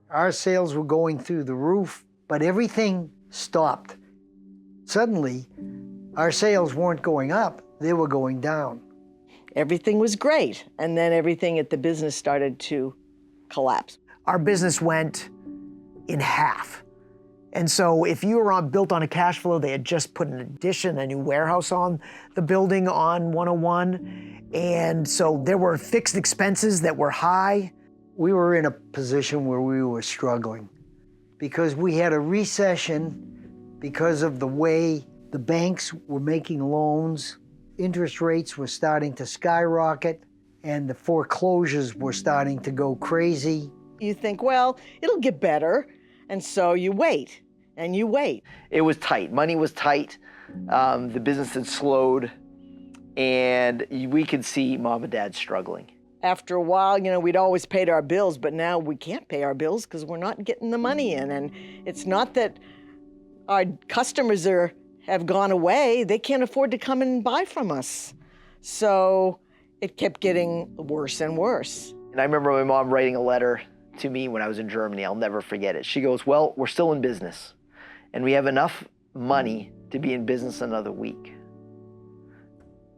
Our sales were going through the roof, but everything stopped. Suddenly, our sales weren't going up, they were going down. Everything was great, and then everything at the business started to collapse. Our business went in half. And so if you were built on a cash flow, they had just put an addition, a new warehouse on the building on 101. And so there were fixed expenses that were high. We were in a position where we were struggling because we had a recession because of the way the banks were making loans. Interest rates were starting to skyrocket and the foreclosures were starting to go crazy. You think, well, it'll get better. And so you wait, and you wait. It was tight. Money was tight. The business had slowed, and we could see Mom and Dad struggling. After a while, we'd always paid our bills, but now we can't pay our bills because we're not getting the money in. And it's not that our customers have gone away. They can't afford to come and buy from us. So it kept getting worse and worse. And I remember my mom writing a letter to me when I was in Germany. I'll never forget it. She goes, well, we're still in business, and we have enough money to be in business another week,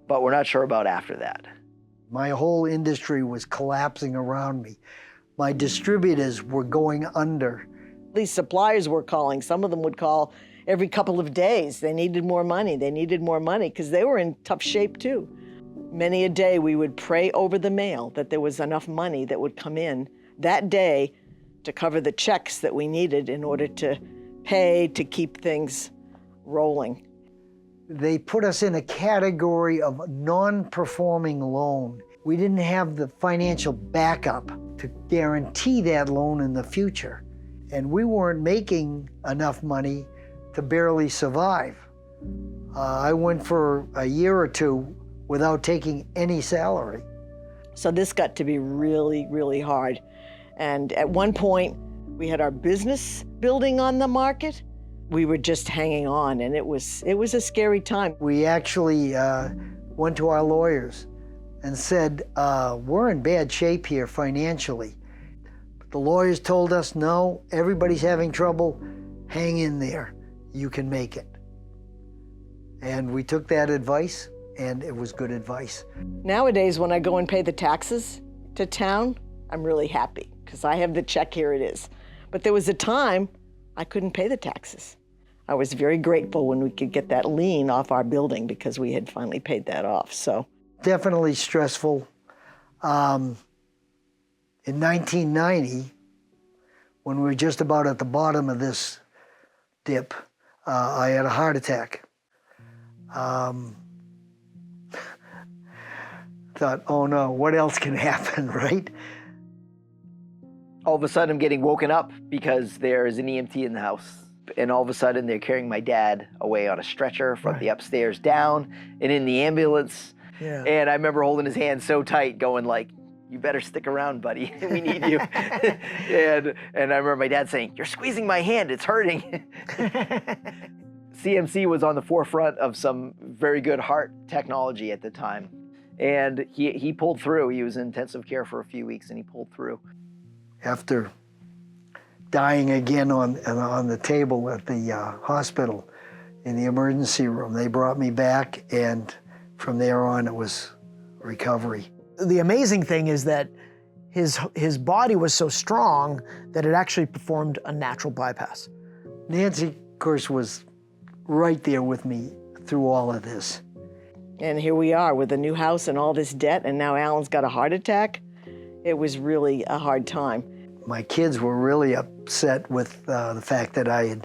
but we're not sure about after that. My whole industry was collapsing around me. My distributors were going under. These suppliers were calling. Some of them would call every couple of days. They needed more money. They needed more money because they were in tough shape too. Many a day we would pray over the mail that there was enough money that would come in that day to cover the checks that we needed in order to pay, to keep things rolling. They put us in a category of non-performing loan. We didn't have the financial backup to guarantee that loan in the future. And we weren't making enough money to barely survive. I went for a year or two without taking any salary. So this got to be really, really hard. And at one point, we had our business building on the market. We were just hanging on, and it was a scary time. We actually went to our lawyers and said, we're in bad shape here financially. But the lawyers told us, no, everybody's having trouble, hang in there, you can make it. And we took that advice, and it was good advice. Nowadays, when I go and pay the taxes to town, I'm really happy, because I have the check, here it is. But there was a time I couldn't pay the taxes. I was very grateful when we could get that lien off our building because we had finally paid that off, so. Definitely stressful. In 1990, when we were just about at the bottom of this dip, I had a heart attack. Thought, oh no, what else can happen, right? All of a sudden, I'm getting woken up because there's an EMT in the house. And all of a sudden, they're carrying my dad away on a stretcher from the upstairs down and in the ambulance. Yeah. And I remember holding his hand so tight, going like, you better stick around, buddy. We need you. and I remember my dad saying, you're squeezing my hand, it's hurting. CMC was on the forefront of some very good heart technology at the time. And he pulled through. He was in intensive care for a few weeks, and he pulled through. After dying again on the table at the hospital in the emergency room, they brought me back, and from there on it was recovery. The amazing thing is that his body was so strong that it actually performed a natural bypass. Nancy, of course, was right there with me through all of this. And here we are with a new house and all this debt, and now Alan's got a heart attack. It was really a hard time. My kids were really upset with the fact that I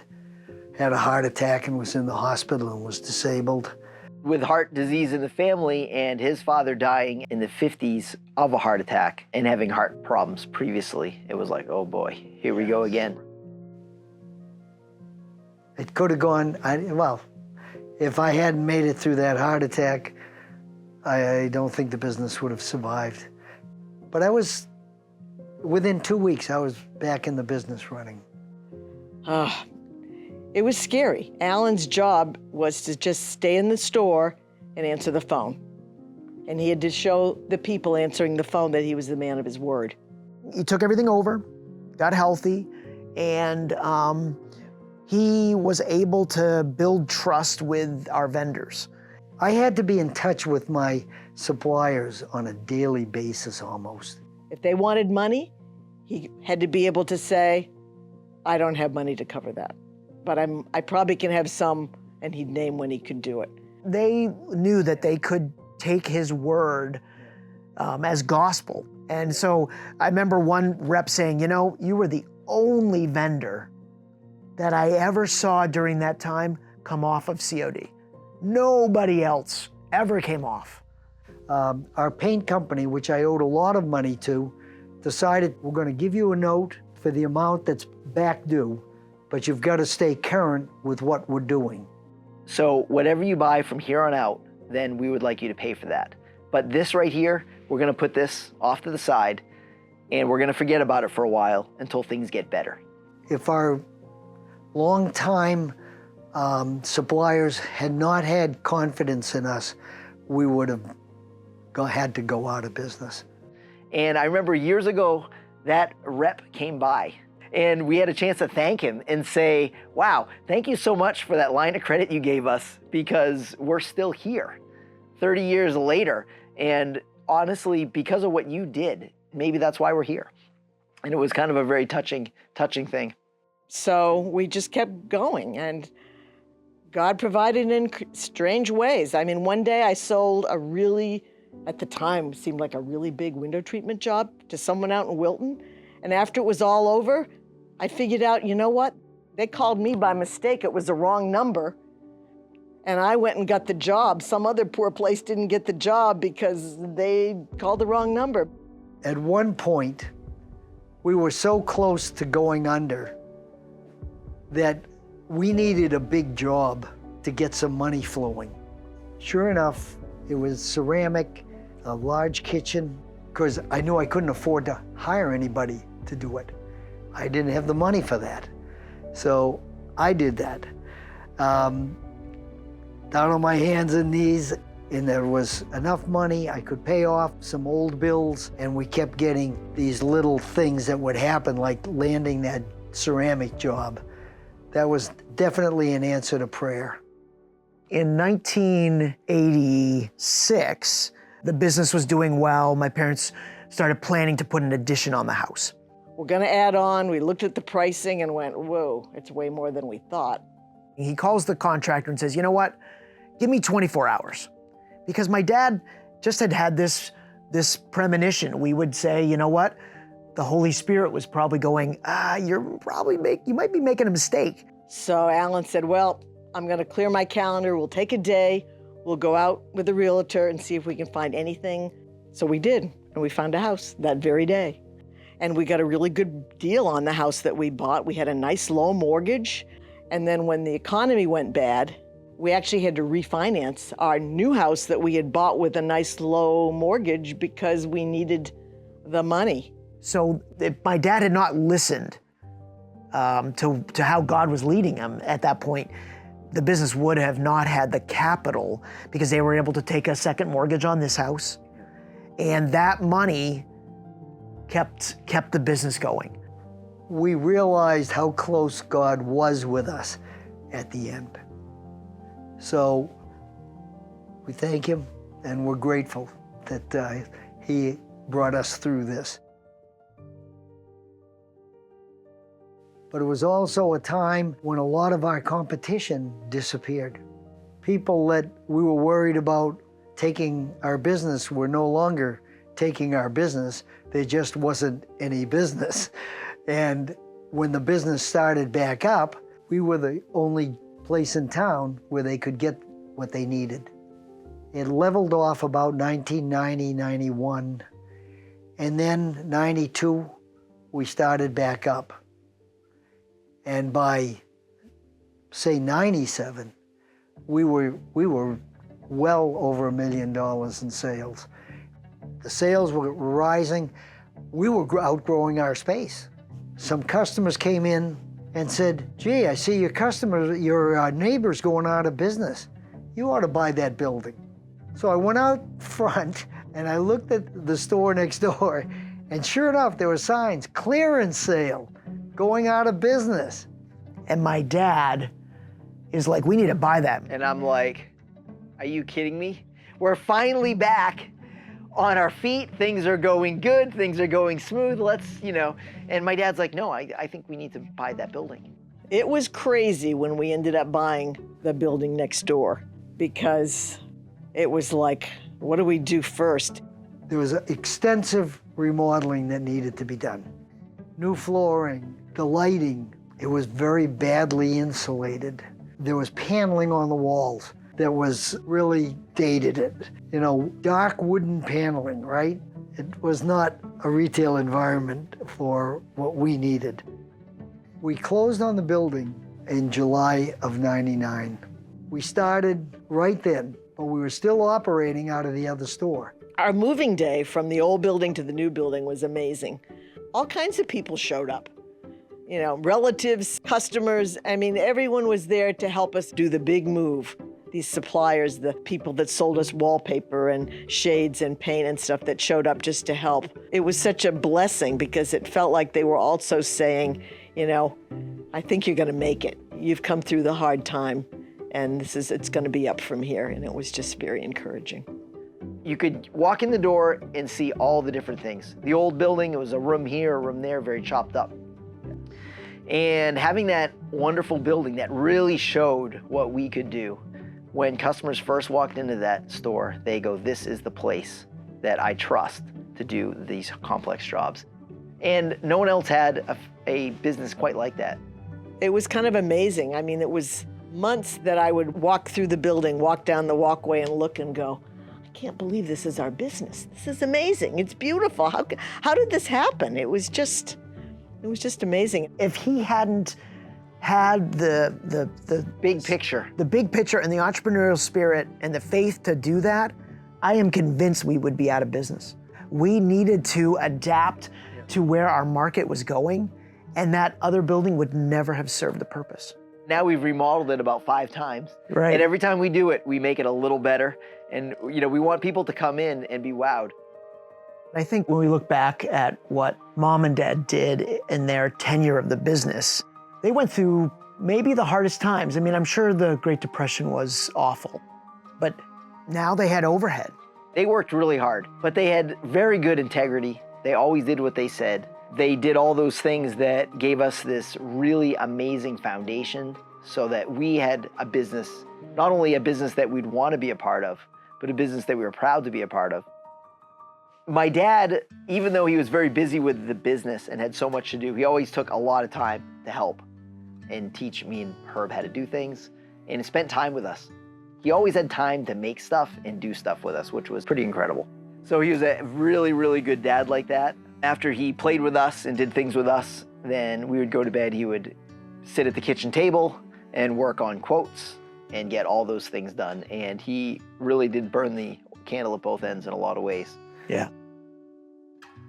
had a heart attack and was in the hospital and was disabled. With heart disease in the family and his father dying in the 50s of a heart attack and having heart problems previously, it was like, oh boy, here we go again. It could have gone, well, if I hadn't made it through that heart attack, I don't think the business would have survived. But within 2 weeks, I was back in the business running. It was scary. Alan's job was to just stay in the store and answer the phone. And he had to show the people answering the phone that he was the man of his word. He took everything over, got healthy, and he was able to build trust with our vendors. I had to be in touch with my suppliers on a daily basis almost. If they wanted money, he had to be able to say, I don't have money to cover that, but I probably can have some, and he'd name when he could do it. They knew that they could take his word as gospel. And so I remember one rep saying, you know, you were the only vendor that I ever saw during that time come off of COD. Nobody else ever came off. Our paint company, which I owed a lot of money to, decided we're going to give you a note for the amount that's back due, but you've got to stay current with what we're doing. So whatever you buy from here on out, then we would like you to pay for that. But this right here, we're going to put this off to the side, and we're going to forget about it for a while until things get better. If our longtime suppliers had not had confidence in us, we would have had to go out of business. And I remember years ago, that rep came by, and we had a chance to thank him and say, wow, thank you so much for that line of credit you gave us, because we're still here 30 years later. And honestly, because of what you did, maybe that's why we're here. And it was kind of a very touching thing. So we just kept going, and God provided in strange ways. I mean, one day I sold a really, at the time, seemed like a really big window treatment job to someone out in Wilton. And after it was all over, I figured out, you know what? They called me by mistake. It was the wrong number. And I went and got the job. Some other poor place didn't get the job because they called the wrong number. At one point, we were so close to going under that we needed a big job to get some money flowing. Sure enough, it was ceramic, a large kitchen, because I knew I couldn't afford to hire anybody to do it. I didn't have the money for that. So I did that. Down on my hands and knees, and there was enough money I could pay off some old bills, and we kept getting these little things that would happen, like landing that ceramic job. That was definitely an answer to prayer. In 1986, the business was doing well. My parents started planning to put an addition on the house. We're gonna add on. We looked at the pricing and went, whoa, it's way more than we thought. He calls the contractor and says, you know what? Give me 24 hours. Because my dad just had this premonition. We would say, you know what? The Holy Spirit was probably going, you might be making a mistake. So Alan said, well, I'm gonna clear my calendar. We'll take a day. We'll go out with a realtor and see if we can find anything. So we did, and we found a house that very day. And we got a really good deal on the house that we bought. We had a nice low mortgage. And then when the economy went bad, we actually had to refinance our new house that we had bought with a nice low mortgage because we needed the money. So if my dad had not listened to how God was leading him at that point, the business would have not had the capital, because they were able to take a second mortgage on this house. And that money kept the business going. We realized how close God was with us at the end. So we thank him, and we're grateful that he brought us through this. But it was also a time when a lot of our competition disappeared. People that we were worried about taking our business were no longer taking our business. There just wasn't any business. And when the business started back up, we were the only place in town where they could get what they needed. It leveled off about 1990, 91. And then 92, we started back up. And by, say, 97, we were well over $1 million in sales. The sales were rising. We were outgrowing our space. Some customers came in and said, gee, I see your neighbor's going out of business. You ought to buy that building. So I went out front and I looked at the store next door, and sure enough, there were signs, clearance sale. going out of business. And my dad is like, we need to buy that. And I'm like, are you kidding me? We're finally back on our feet. Things are going good. Things are going smooth. Let's, And my dad's like, no, I think we need to buy that building. It was crazy when we ended up buying the building next door because it was like, what do we do first? There was extensive remodeling that needed to be done. New flooring, the lighting, it was very badly insulated. There was paneling on the walls that was really dated. Dark wooden paneling, right? It was not a retail environment for what we needed. We closed on the building in July of '99. We started right then, but we were still operating out of the other store. Our moving day from the old building to the new building was amazing. All kinds of people showed up. Relatives, customers, everyone was there to help us do the big move. These suppliers, the people that sold us wallpaper and shades and paint and stuff that showed up just to help. It was such a blessing because it felt like they were also saying, I think you're gonna make it. You've come through the hard time and it's gonna be up from here. And it was just very encouraging. You could walk in the door and see all the different things. The old building, it was a room here, a room there, very chopped up. And having that wonderful building that really showed what we could do. When customers first walked into that store, they go, this is the place that I trust to do these complex jobs. And no one else had a business quite like that. It was kind of amazing. It was months that I would walk through the building, walk down the walkway and look and go, I can't believe this is our business. This is amazing. It's beautiful. How did this happen? It was just amazing. If he hadn't had the Big picture. the big picture and the entrepreneurial spirit and the faith to do that, I am convinced we would be out of business. We needed to adapt to where our market was going, and that other building would never have served the purpose. Now we've remodeled it about 5 times. Right. And every time we do it, we make it a little better. And we want people to come in and be wowed. I think when we look back at what Mom and Dad did in their tenure of the business, they went through maybe the hardest times. I'm sure the Great Depression was awful, but now they had overhead. They worked really hard, but they had very good integrity. They always did what they said. They did all those things that gave us this really amazing foundation so that we had a business, not only a business that we'd want to be a part of, but a business that we were proud to be a part of. My dad, even though he was very busy with the business and had so much to do, he always took a lot of time to help and teach me and Herb how to do things and spent time with us. He always had time to make stuff and do stuff with us, which was pretty incredible. So he was a really, really good dad like that. After he played with us and did things with us, then we would go to bed. He would sit at the kitchen table and work on quotes and get all those things done. And he really did burn the candle at both ends in a lot of ways. Yeah.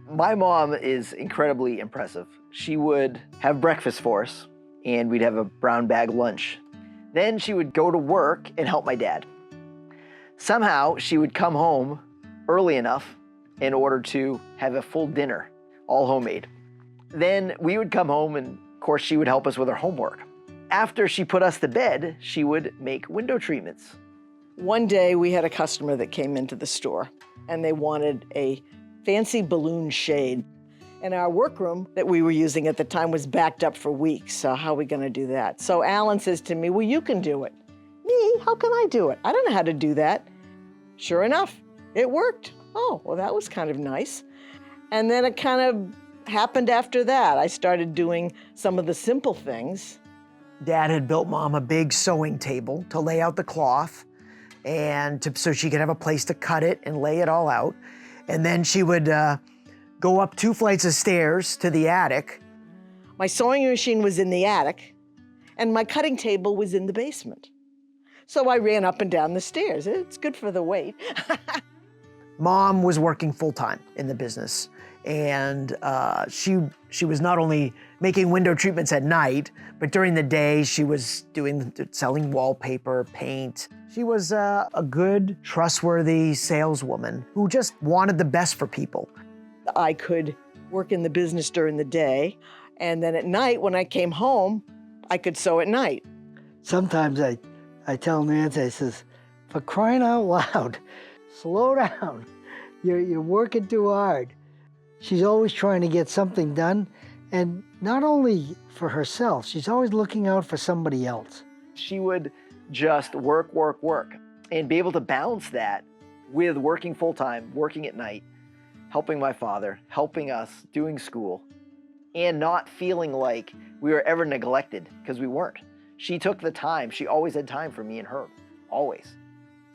My mom is incredibly impressive. She would have breakfast for us, and we'd have a brown bag lunch. Then she would go to work and help my dad. Somehow, she would come home early enough in order to have a full dinner, all homemade. Then we would come home, and of course, she would help us with our homework. After she put us to bed, she would make window treatments. One day we had a customer that came into the store and they wanted a fancy balloon shade. And our workroom that we were using at the time was backed up for weeks. So how are we gonna do that? So Alan says to me, well, you can do it. Me? How can I do it? I don't know how to do that. Sure enough, it worked. Oh, well, that was kind of nice. And then it kind of happened after that. I started doing some of the simple things. Dad had built Mom a big sewing table to lay out the cloth so she could have a place to cut it and lay it all out. And then she would go up 2 flights of stairs to the attic. My sewing machine was in the attic and my cutting table was in the basement. So I ran up and down the stairs. It's good for the weight. Mom was working full-time in the business, and she was not only making window treatments at night, but during the day she was selling wallpaper, paint. She was a good, trustworthy saleswoman who just wanted the best for people. I could work in the business during the day And then at night, when I came home, I could sew at night. Sometimes I tell Nancy, I says, for crying out loud, slow down. You're working too hard. She's always trying to get something done, and not only for herself, she's always looking out for somebody else. She would just work, and be able to balance that with working full-time, working at night, helping my father, helping us, doing school, and not feeling like we were ever neglected, because we weren't. She took the time. She always had time for me and her, always.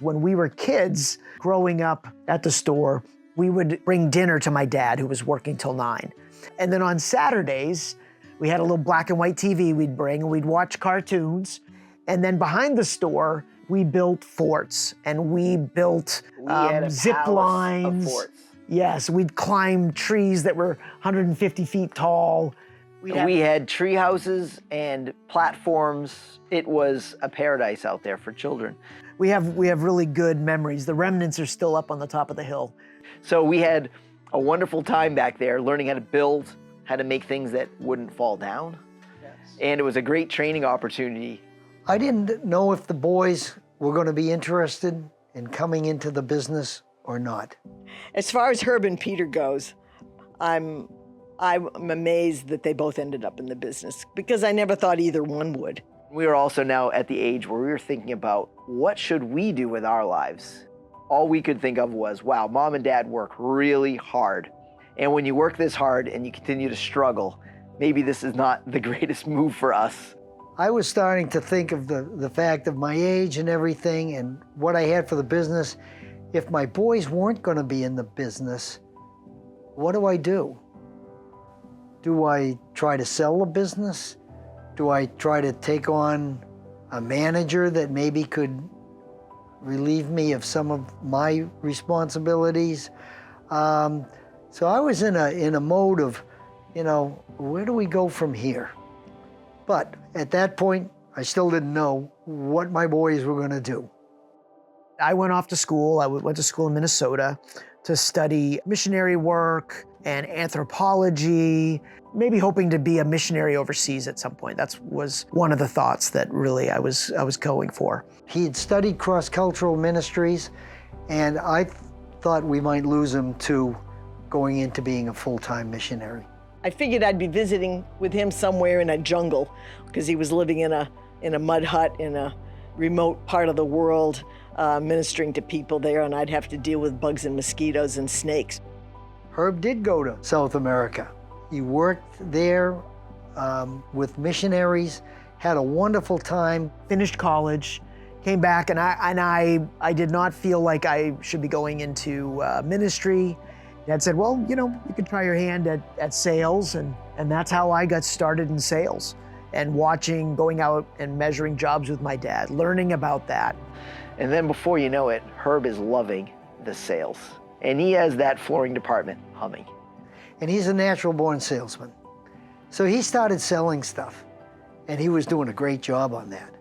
When we were kids, growing up at the store, we would bring dinner to my dad, who was working till 9. And then on Saturdays, we had a little black and white TV we'd bring, and we'd watch cartoons. And then behind the store, we built forts, and we built We had a zip palace lines. of forts. Yes, we'd climb trees that were 150 feet tall. We had tree houses and platforms. It was a paradise out there for children. We have really good memories. The remnants are still up on the top of the hill. So we had a wonderful time back there learning how to build, how to make things that wouldn't fall down. Yes. And it was a great training opportunity. I didn't know if the boys were going to be interested in coming into the business or not. As far as Herb and Peter goes, I'm amazed that they both ended up in the business, because I never thought either one would. We are also now at the age where we were thinking about, what should we do with our lives? All we could think of was, wow, mom and dad work really hard. And when you work this hard and you continue to struggle, maybe this is not the greatest move for us. I was starting to think of the fact of my age and everything and what I had for the business. If my boys weren't going to be in the business, what do I do? Do I try to sell the business? Do I try to take on a manager that maybe could relieve me of some of my responsibilities? So I was in a mode of, where do we go from here? But at that point, I still didn't know what my boys were going to do. I went off to school. I went to school in Minnesota to study missionary work and anthropology, maybe hoping to be a missionary overseas at some point. That was one of the thoughts that really I was going for. He had studied cross-cultural ministries, and I thought we might lose him to going into being a full-time missionary. I figured I'd be visiting with him somewhere in a jungle, because he was living in a mud hut in a remote part of the world, ministering to people there, and I'd have to deal with bugs and mosquitoes and snakes. Herb did go to South America. He worked there with missionaries, had a wonderful time. Finished college, came back, and I did not feel like I should be going into ministry. Dad said, well, you could try your hand at sales, and that's how I got started in sales. And going out and measuring jobs with my dad, learning about that. And then before you know it, Herb is loving the sales. And he has that flooring department humming. And he's a natural-born salesman. So he started selling stuff, and he was doing a great job on that.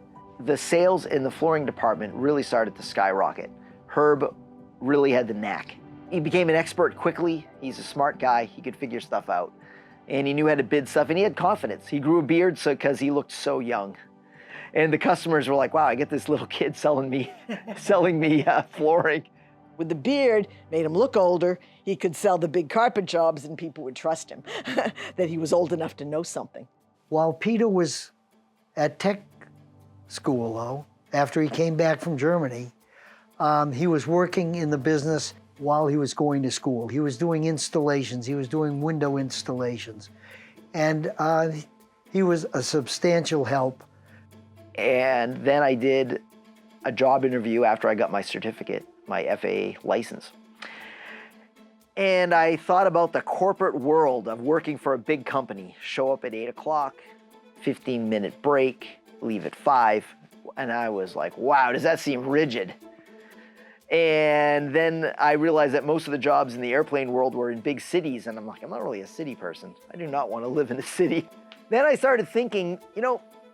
The sales in the flooring department really started to skyrocket. Herb really had the knack. He became an expert quickly. He's a smart guy. He could figure stuff out. And he knew how to bid stuff, and he had confidence. He grew a beard because he looked so young. And the customers were like, wow, I get this little kid selling me flooring. With the beard, made him look older. He could sell the big carpet jobs, and people would trust him, that he was old enough to know something. While Peter was at tech school, though, after he came back from Germany, he was working in the business while he was going to school. He was doing installations. He was doing window installations. And he was a substantial help. And then I did a job interview after I got my certificate, my FAA license. And I thought about the corporate world of working for a big company. Show up at 8 o'clock, 15-minute break, leave at 5. And I was like, wow, does that seem rigid? And then I realized that most of the jobs in the airplane world were in big cities. And I'm like, I'm not really a city person. I do not want to live in a city. Then I started thinking,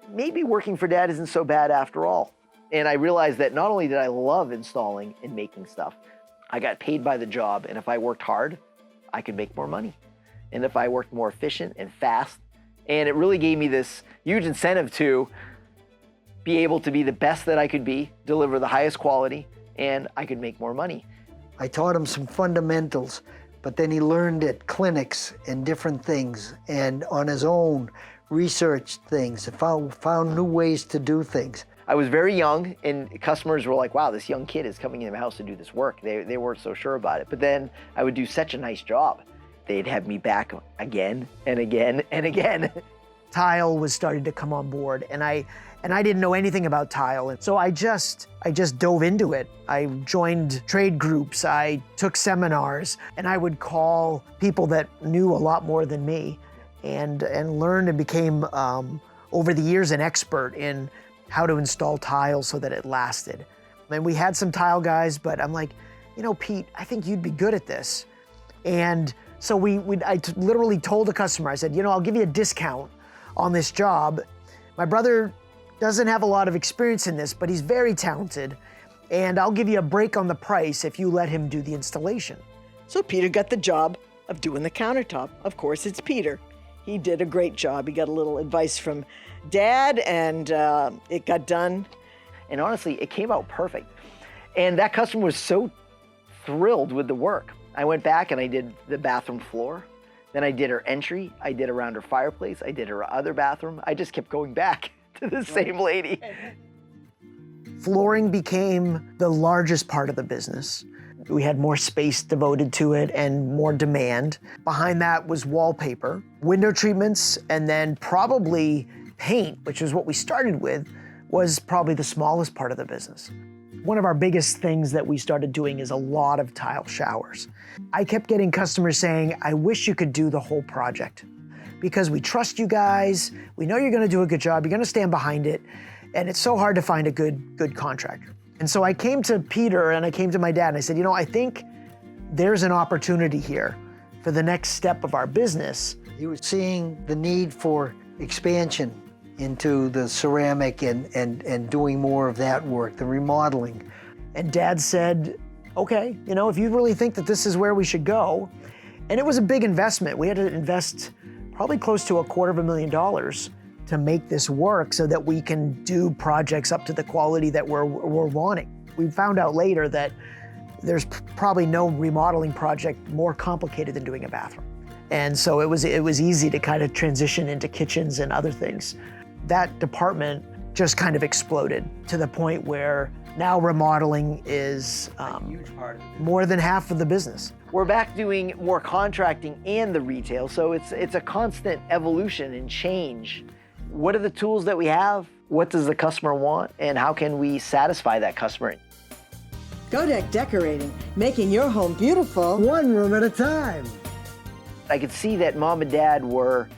maybe working for Dad isn't so bad after all. And I realized that not only did I love installing and making stuff, I got paid by the job. And if I worked hard, I could make more money. And if I worked more efficient and fast, And it really gave me this huge incentive to be able to be the best that I could be, deliver the highest quality, and I could make more money. I taught him some fundamentals, but then he learned at clinics and different things, and on his own researched things, found new ways to do things. I was very young, and customers were like, wow, this young kid is coming into my house to do this work. They weren't so sure about it. But then I would do such a nice job. They'd have me back again and again and again. Tile was starting to come on board, and I didn't know anything about tile, and so I just dove into it. I joined trade groups, I took seminars, and I would call people that knew a lot more than me, and learned and became over the years an expert in how to install tile so that it lasted. And we had some tile guys, but I'm like, you know, Pete, I think you'd be good at this. And so I literally told the customer, I said, you know, I'll give you a discount on this job. My brother doesn't have a lot of experience in this, but he's very talented, and I'll give you a break on the price if you let him do the installation. So Peter got the job of doing the countertop. Of course, it's Peter. He did a great job. He got a little advice from Dad, and it got done. And honestly, it came out perfect. And that customer was so thrilled with the work. I went back and I did the bathroom floor. Then I did her entry. I did around her fireplace. I did her other bathroom. I just kept going back to the same lady. Flooring became the largest part of the business. We had more space devoted to it and more demand. Behind that was wallpaper, window treatments, and then probably paint, which is what we started with, was probably the smallest part of the business. One of our biggest things that we started doing is a lot of tile showers. I kept getting customers saying, I wish you could do the whole project because we trust you guys, we know you're gonna do a good job, you're gonna stand behind it, and it's so hard to find a good contractor. And so I came to Peter and I came to my dad and I said, you know, I think there's an opportunity here for the next step of our business. He was seeing the need for expansion into the ceramic and doing more of that work, the remodeling. And Dad said, okay, you know, if you really think that this is where we should go, and it was a big investment. We had to invest probably close to $250,000 to make this work so that we can do projects up to the quality that we're wanting. We found out later that there's probably no remodeling project more complicated than doing a bathroom. And so it was easy to kind of transition into kitchens and other things. That department just kind of exploded to the point where now remodeling is more than half of the business. We're back doing more contracting and the retail, so it's a constant evolution and change. What are the tools that we have? What does the customer want? And how can we satisfy that customer? Goedecke Decorating, making your home beautiful. One room at a time. I could see that Mom and Dad were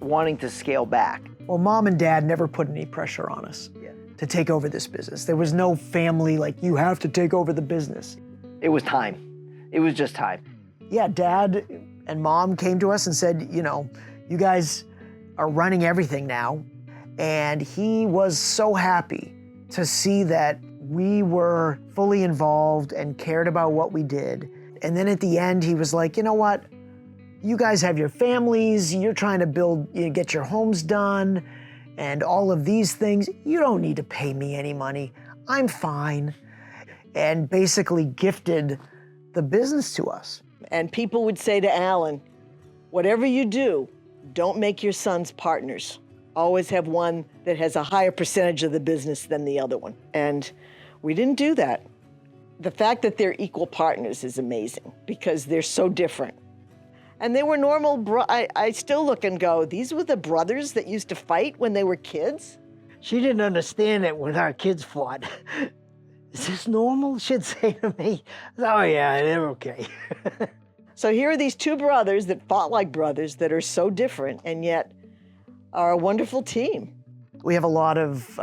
wanting to scale back. Well, Mom and Dad never put any pressure on us to take over this business. There was no family like, you have to take over the business. It was time. It was just time. Yeah, Dad and Mom came to us and said, you know, you guys are running everything now. And he was so happy to see that we were fully involved and cared about what we did. And then at the end, he was like, you know what? You guys have your families, you're trying to get your homes done, and all of these things. You don't need to pay me any money. I'm fine. And basically gifted the business to us. And people would say to Alan, whatever you do, don't make your sons partners. Always have one that has a higher percentage of the business than the other one. And we didn't do that. The fact that they're equal partners is amazing because they're so different. And they were normal, I still look and go, these were the brothers that used to fight when they were kids? She didn't understand it when our kids fought. Is this normal? She'd say to me, oh yeah, they're okay. So here are these two brothers that fought like brothers that are so different and yet are a wonderful team. We have a lot of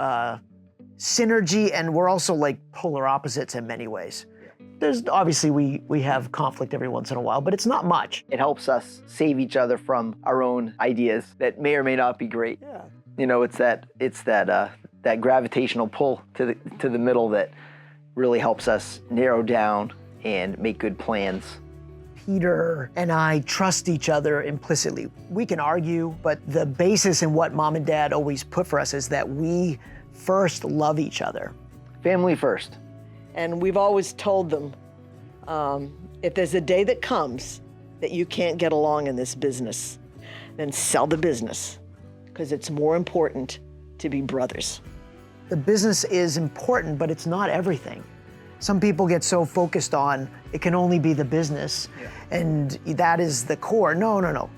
synergy, and we're also like polar opposites in many ways. There's obviously we have conflict every once in a while, but it's not much. It helps us save each other from our own ideas that may or may not be great. Yeah. You know, it's that gravitational pull to the middle that really helps us narrow down and make good plans. Peter and I trust each other implicitly. We can argue, but the basis in what Mom and Dad always put for us is that we first love each other. Family first. And we've always told them, if there's a day that comes that you can't get along in this business, then sell the business, because it's more important to be brothers. The business is important, but it's not everything. Some people get so focused on it can only be the business, and that is the core. No, no, no.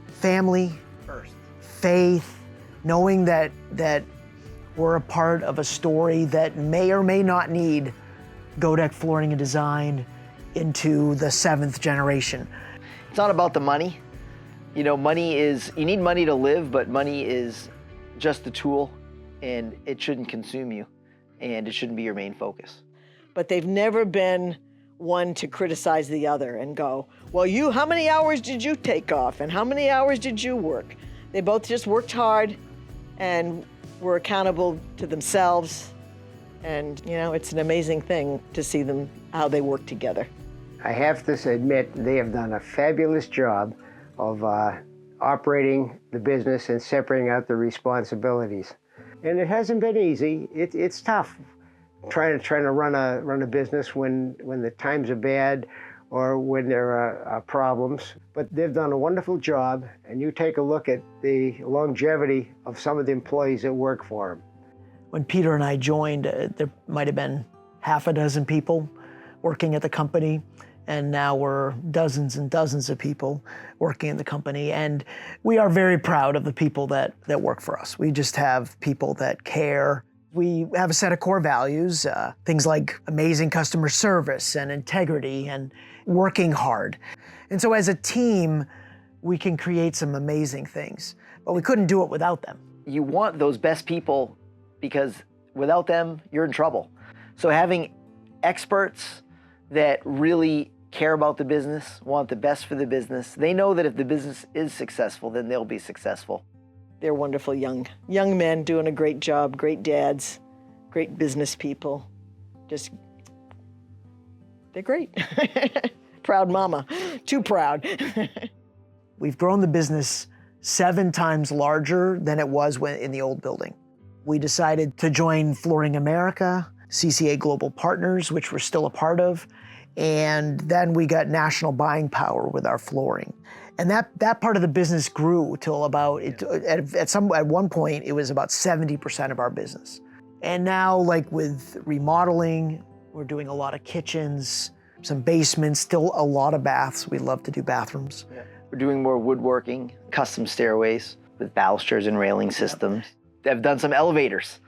Family, First. faith, knowing that we're a part of a story that may or may not need Goedecke Flooring and Design into the 7th generation. It's not about the money. You know, you need money to live, but money is just a tool, and it shouldn't consume you, and it shouldn't be your main focus. But they've never been one to criticize the other and go, well, how many hours did you take off and how many hours did you work? They both just worked hard and were accountable to themselves. And, it's an amazing thing to see them, how they work together. I have to admit, they have done a fabulous job of operating the business and separating out the responsibilities. And it hasn't been easy. It's tough trying to run a business when the times are bad or when there are problems. But they've done a wonderful job, and you take a look at the longevity of some of the employees that work for them. When Peter and I joined, there might have been half a dozen people working at the company, and now we're dozens and dozens of people working in the company. And we are very proud of the people that work for us. We just have people that care. We have a set of core values, things like amazing customer service and integrity and working hard. And so as a team, we can create some amazing things, but we couldn't do it without them. You want those best people, because without them, you're in trouble. So having experts that really care about the business, want the best for the business, they know that if the business is successful, then they'll be successful. They're wonderful young men doing a great job, great dads, great business people. They're great. Proud mama, too proud. We've grown the business 7 times larger than it was in the old building. We decided to join Flooring America, CCA Global Partners, which we're still a part of, and then we got national buying power with our flooring. And that part of the business grew till about, at one point, it was about 70% of our business. And now, like with remodeling, we're doing a lot of kitchens, some basements, still a lot of baths. We love to do bathrooms. Yeah. We're doing more woodworking, custom stairways with balusters and railing systems. I've done some elevators,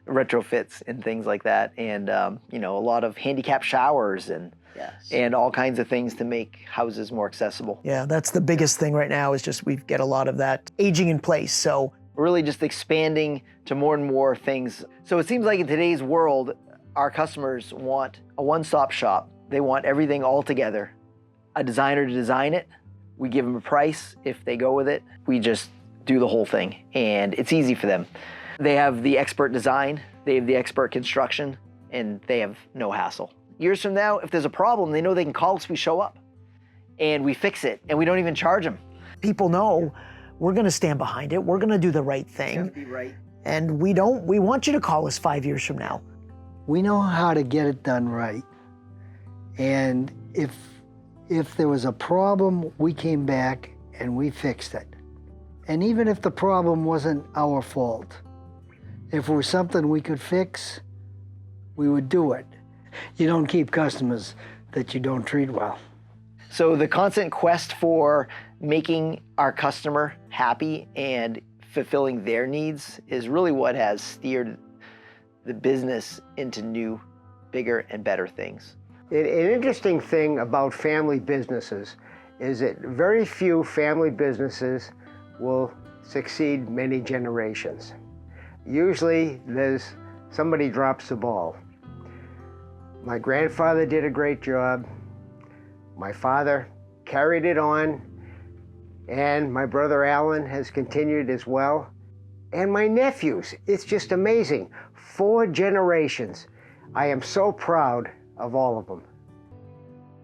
retrofits and things like that. And, a lot of handicap showers and all kinds of things to make houses more accessible. Yeah, that's the biggest thing right now is just we get a lot of that aging in place. So we're really just expanding to more and more things. So it seems like in today's world, our customers want a one-stop shop. They want everything all together. A designer to design it. We give them a price. If they go with it, we just do the whole thing. And it's easy for them. They have the expert design, they have the expert construction, and they have no hassle. Years from now, if there's a problem, they know they can call us, we show up, and we fix it, and we don't even charge them. People know we're gonna stand behind it, we're gonna do the right thing. It's gotta be right. And we want you to call us 5 years from now. We know how to get it done right. And if there was a problem, we came back and we fixed it. And even if the problem wasn't our fault, if it was something we could fix, we would do it. You don't keep customers that you don't treat well. So the constant quest for making our customer happy and fulfilling their needs is really what has steered the business into new, bigger, and better things. An interesting thing about family businesses is that very few family businesses will succeed many generations. Usually somebody drops the ball. My grandfather did a great job. My father carried it on, and my brother Alan has continued as well. And my nephews, it's just amazing. 4 generations. I am so proud of all of them.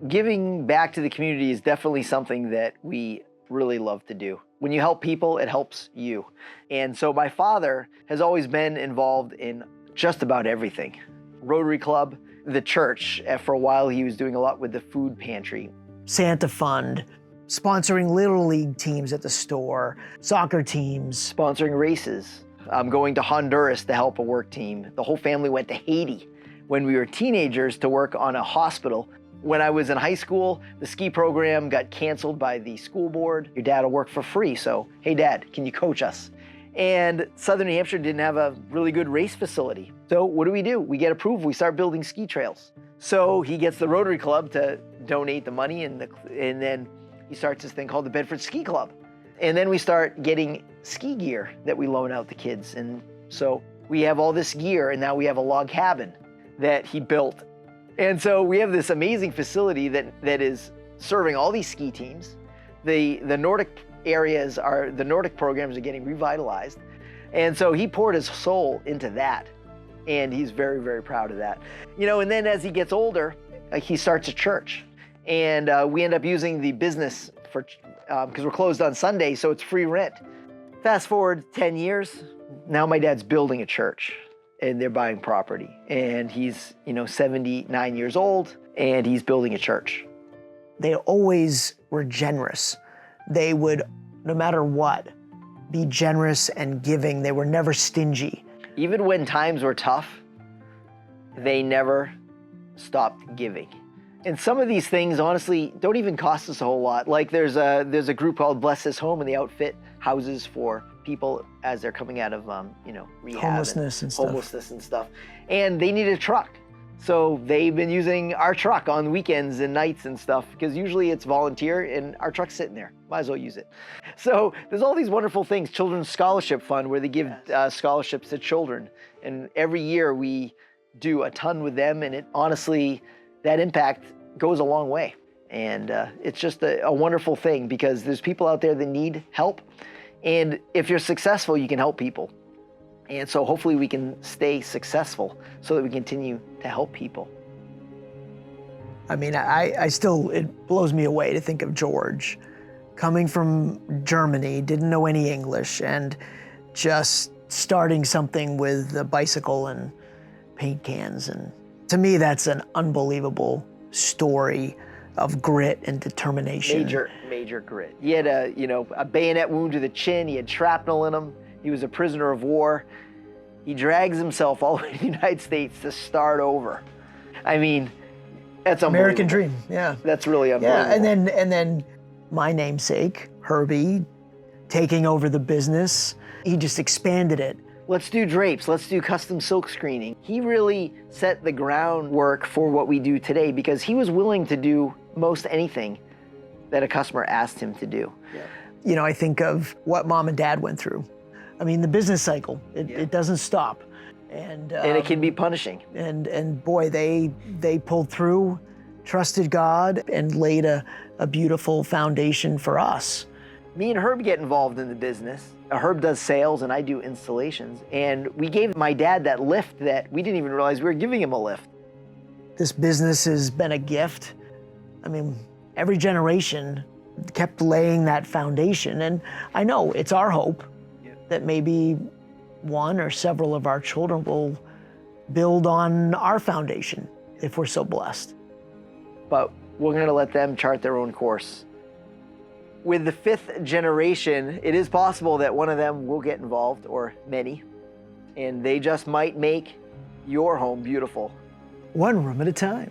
Giving back to the community is definitely something that we really love to do. When you help people, it helps you. And so my father has always been involved in just about everything. Rotary Club, the church. For a while, he was doing a lot with the food pantry. Santa Fund, sponsoring Little League teams at the store, soccer teams. Sponsoring races. Going to Honduras to help a work team. The whole family went to Haiti when we were teenagers to work on a hospital. When I was in high school, the ski program got canceled by the school board. Your dad will work for free, so hey dad, can you coach us? And Southern New Hampshire didn't have a really good race facility. So what do? We get approved, we start building ski trails. So he gets the Rotary Club to donate the money, and then he starts this thing called the Bedford Ski Club. And then we start getting ski gear that we loan out to kids. And so we have all this gear, and now we have a log cabin that he built. And so we have this amazing facility that is serving all these ski teams. The Nordic areas the Nordic programs are getting revitalized. And so he poured his soul into that. And he's very, very proud of that. And then as he gets older, he starts a church. And we end up using the business for, because we're closed on Sunday, so it's free rent. Fast forward 10 years, now my dad's building a church. And they're buying property. And he's, 79 years old, and he's building a church. They always were generous. They would, no matter what, be generous and giving. They were never stingy. Even when times were tough, they never stopped giving. And some of these things, honestly, don't even cost us a whole lot. Like there's a group called Bless This Home, and they outfit houses for people as they're coming out of, rehab. Homelessness and stuff. Homelessness and stuff. And they need a truck. So they've been using our truck on weekends and nights and stuff, because usually it's volunteer and our truck's sitting there. Might as well use it. So there's all these wonderful things. Children's Scholarship Fund, where they give scholarships to children. And every year we do a ton with them, and it honestly, that impact goes a long way. And it's just a wonderful thing, because there's people out there that need help. And if you're successful, you can help people. And so hopefully we can stay successful so that we continue to help people. I mean, I still, it blows me away to think of George coming from Germany, didn't know any English, and just starting something with a bicycle and paint cans. And to me, that's an unbelievable story of grit and determination. Major grit. He had a bayonet wound to the chin. He had shrapnel in him. He was a prisoner of war. He drags himself all the way to the United States to start over. I mean, that's unbelievable. American dream, yeah. That's really unbelievable. Yeah, and then my namesake, Herbie, taking over the business. He just expanded it. Let's do drapes. Let's do custom silk screening. He really set the groundwork for what we do today, because he was willing to do most anything that a customer asked him to do. Yeah. I think of what Mom and Dad went through. I mean, the business cycle, it doesn't stop. And it can be punishing. And boy, they pulled through, trusted God, and laid a beautiful foundation for us. Me and Herb get involved in the business. Herb does sales and I do installations. And we gave my dad that lift that we didn't even realize we were giving him a lift. This business has been a gift. I mean, every generation kept laying that foundation. And I know it's our hope that maybe one or several of our children will build on our foundation if we're so blessed. But we're going to let them chart their own course. With the fifth generation, it is possible that one of them will get involved, or many, and they just might make your home beautiful. One room at a time.